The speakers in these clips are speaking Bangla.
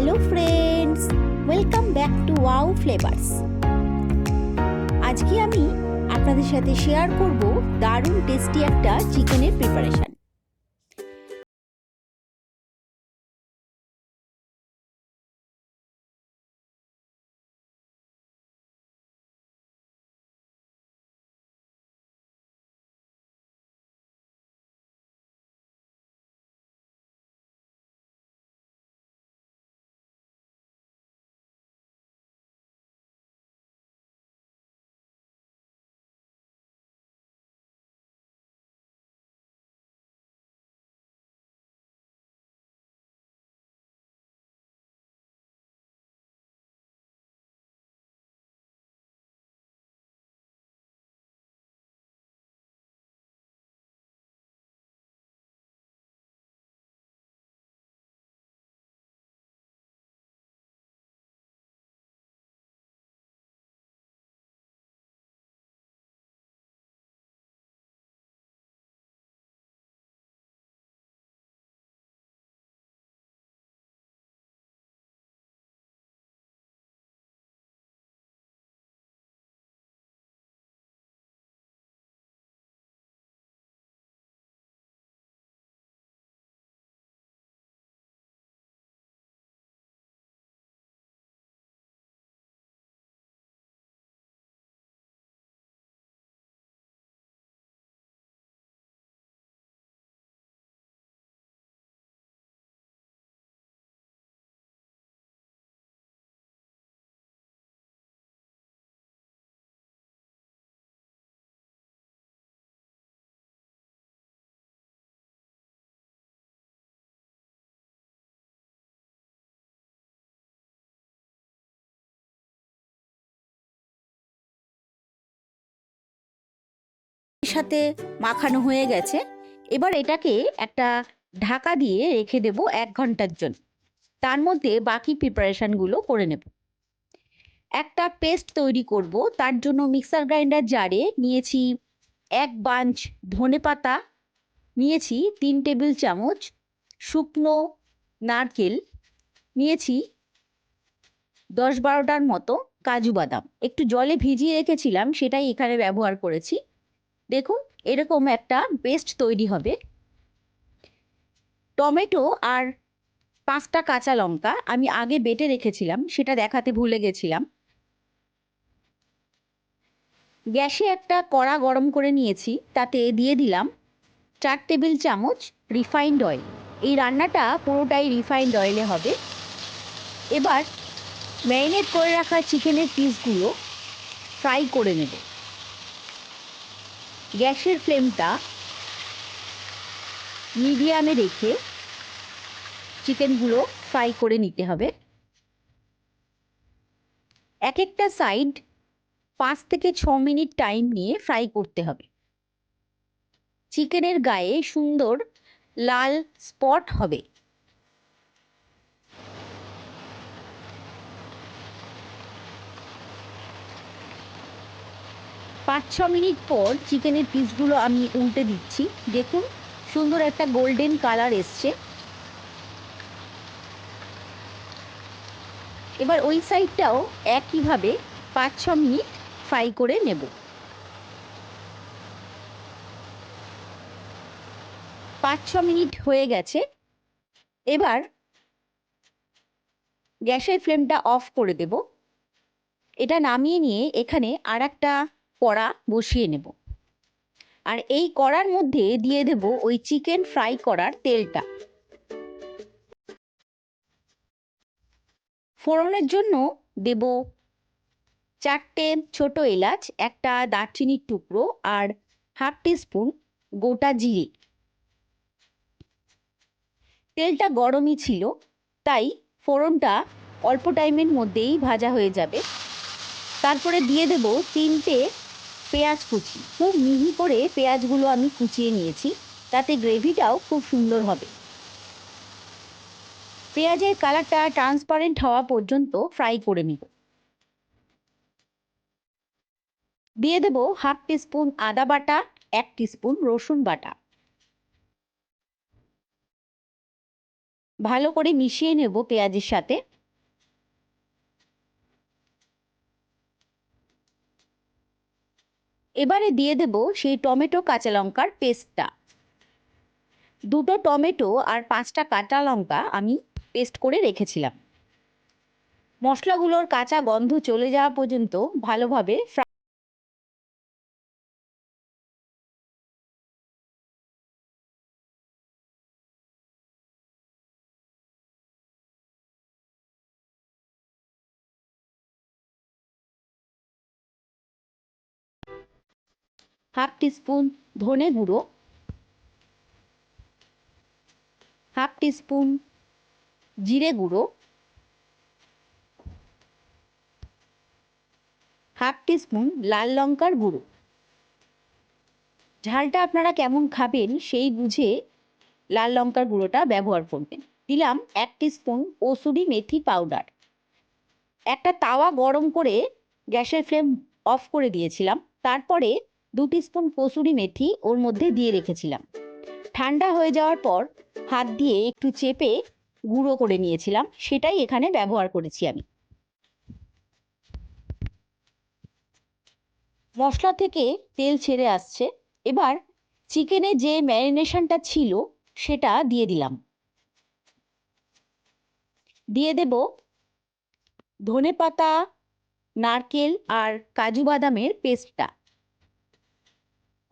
Hello friends, welcome back to wow flavours. আজকে আমি আপনাদের সাথে শেয়ার করব দারুণ টেস্টি একটা চিকেনের প্রিপারেশন। সাথে মাখানো হয়ে গেছে। এবার এটাকে একটা ঢাকা দিয়ে রেখে দেব 1 ঘন্টার জন্য। তার মধ্যে বাকি প্রিপারেশনগুলো করে নেব। একটা পেস্ট তৈরি করব, তার জন্য মিক্সার গ্রাইন্ডার জারে নিয়েছি 1 বাঞ্চ ধনেপাতা, নিয়েছি 3 টেবিল চামচ শুকনো নারকেল, নিয়েছি 10-12টার মতো কাজু বাদাম। একটু জলে ভিজিয়ে রেখেছিলাম, সেটাই এখানে ব্যবহার করেছি। দেখুন, এরকম একটা পেস্ট তৈরি হবে। টমেটো আর 5টা কাঁচা লঙ্কা আমি আগে বেটে রেখেছিলাম, সেটা দেখাতে ভুলে গেছিলাম। গ্যাসে একটা কড়া গরম করে নিয়েছি, তাতে দিয়ে দিলাম 4 টেবিল চামচ রিফাইন্ড অয়েল। এই রান্নাটা পুরোটাই রিফাইন্ড অয়েলে হবে। এবার ম্যারিনেট করে রাখা চিকেনের পিসগুলো ফ্রাই করে নেব। গ্যাসের ফ্লেমটা মিডিয়ামে রেখে চিকেনগুলো ফ্রাই করে নিতে হবে। এক একটা সাইড 5 থেকে 6 মিনিট টাইম নিয়ে ফ্রাই করতে হবে। চিকেনের গায়ে সুন্দর লাল স্পট হবে। 5-6 মিনিট পর চিকেনের পিসগুলো আমি উল্টে দিচ্ছি। দেখুন, সুন্দর একটা গোল্ডেন কালার এসছে। এবার ওই সাইডটাও একইভাবে 5-6 মিনিট ফ্রাই করে নেব। 5-6 মিনিট হয়ে গেছে। এবার গ্যাসের ফ্লেমটা অফ করে দেব। এটা নামিয়ে নিয়ে এখানে আর একটা কড়া বসিয়ে নেব। আর এই কড়ার মধ্যে দিয়ে দেব ওই চিকেন ফ্রাই করার তেলটা। ফোড়নের জন্য দেব 4টে ছোট এলাচ, একটা দারচিনির টুকরো আর হাফ টিস্পুন গোটা জিরে। তেলটা গরমই ছিল, তাই ফোড়নটা অল্প টাইমের মধ্যেই ভাজা হয়ে যাবে। তারপরে দিয়ে দেব 3টে পেঁয়াজ কুচি। খুব মিহি করে পেঁয়াজগুলো আমি কুচিয়ে নিয়েছি, তাতে গ্রেভিটাও খুব সুন্দর হবে। পেঁয়াজের কালারটা ট্রান্সপারেন্ট হওয়া পর্যন্ত ফ্রাই করে নিব। দিয়ে দেব হাফ টিস্পুন আদা বাটা, 1 টিস্পুন রসুন বাটা। ভালো করে মিশিয়ে নেব পেঁয়াজের সাথে। এবারে দিয়ে দেব সেই টমেটো কাঁচা লঙ্কার পেস্টটা। দুটো টমেটো আর 5টা কাঁচা লঙ্কা আমি পেস্ট করে রেখেছিলাম। মশলাগুলোর কাঁচা গন্ধ চলে যাওয়া পর্যন্ত ভালোভাবে হাফ টিস্পুন ধনে গুঁড়ো, হাফ টিস্পুন জিরে গুঁড়ো, হাফ টিস্পুন লাল লঙ্কার গুঁড়ো। ঝালটা আপনারা কেমন খাবেন সেই বুঝে লাল লঙ্কার গুঁড়োটা ব্যবহার করবেন। দিলাম 1 টিস্পুন কসুরি মেথি পাউডার। একটা তাওয়া গরম করে গ্যাসের ফ্লেম অফ করে দিয়েছিলাম। তারপরে 2 টিস্পুন কসুরি মেথি ওর মধ্যে দিয়ে রেখেছিলাম। ঠান্ডা হয়ে যাওয়ার পর হাত দিয়ে একটু চেপে গুঁড়ো করে নিয়েছিলাম, সেটাই এখানে ব্যবহার করেছি আমি। মশলা থেকে তেল ছেড়ে আসছে। এবার চিকেনে যে ম্যারিনেশনটা ছিল সেটা দিয়ে দিলাম। দিয়ে দেব ধনেপাতা, নারকেল আর কাজু বাদামের পেস্টটা।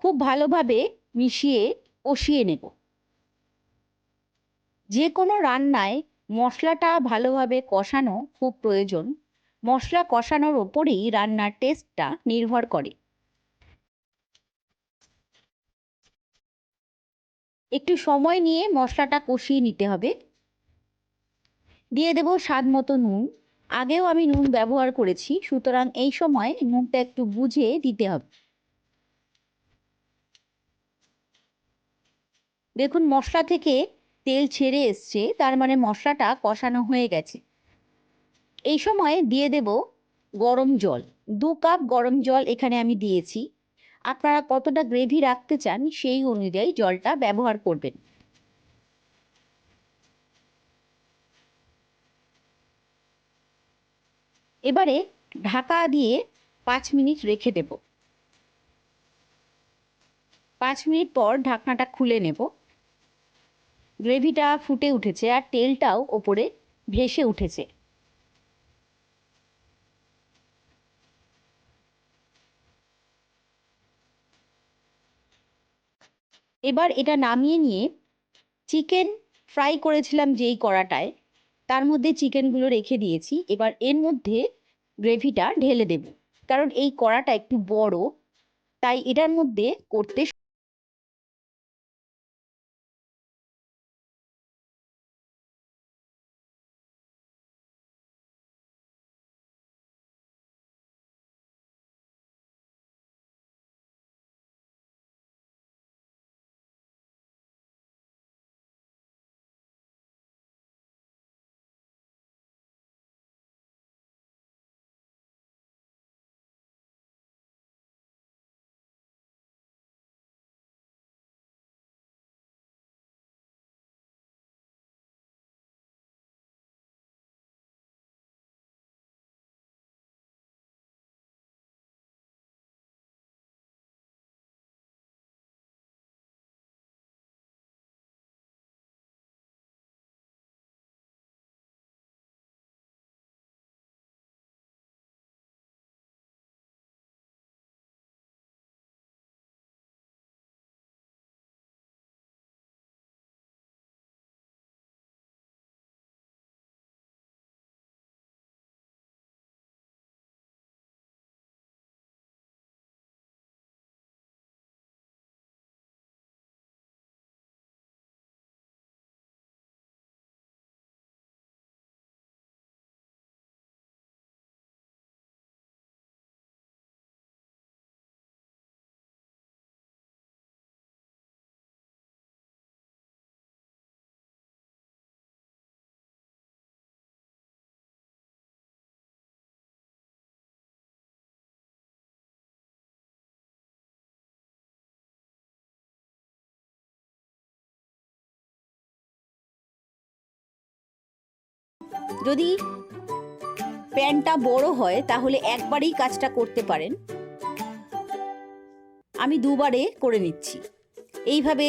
খুব ভালোভাবে মিশিয়ে কষিয়ে নেব। যে কোনো রান্নায় মশলাটা ভালোভাবে কষানো খুব প্রয়োজন। মশলা কষানোর ওপরেই রান্নার টেস্টটা নির্ভর করে। একটু সময় নিয়ে মশলাটা কষিয়ে নিতে হবে। দিয়ে দেব স্বাদ মতো নুন। আগেও আমি নুন ব্যবহার করেছি, সুতরাং এই সময় নুনটা একটু বুঝে দিতে হবে। দেখুন মশলা থেকে তেল ছেড়ে এসছে, তার মানে মশলাটা কষানো হয়ে গেছে। এই সময় দিয়ে দেব গরম জল। 2 কাপ গরম জল এখানে আমি দিয়েছি। আপনারা কতটা গ্রেভি রাখতে চান সেই অনুযায়ী জলটা ব্যবহার করবেন। এবারে ঢাকা দিয়ে 5 মিনিট রেখে দেব। 5 মিনিট পর ঢাকনাটা খুলে নেব। গ্রেভিটা ফুটে উঠেছে আর তেলটাও ওপরে ভেসে উঠেছে। এবার এটা নামিয়ে নিয়ে চিকেন ফ্রাই করেছিলাম যেই কড়াটায়, তার মধ্যে চিকেনগুলো রেখে দিয়েছি। এবার এর মধ্যে গ্রেভিটা ঢেলে দেব, কারণ এই কড়াটা একটু বড়, তাই এটার মধ্যে করতে। যদি প্যানটা বড় হয় তাহলে একবারেই কাজটা করতে পারেন। আমি দুবারে করে নিচ্ছি। এইভাবে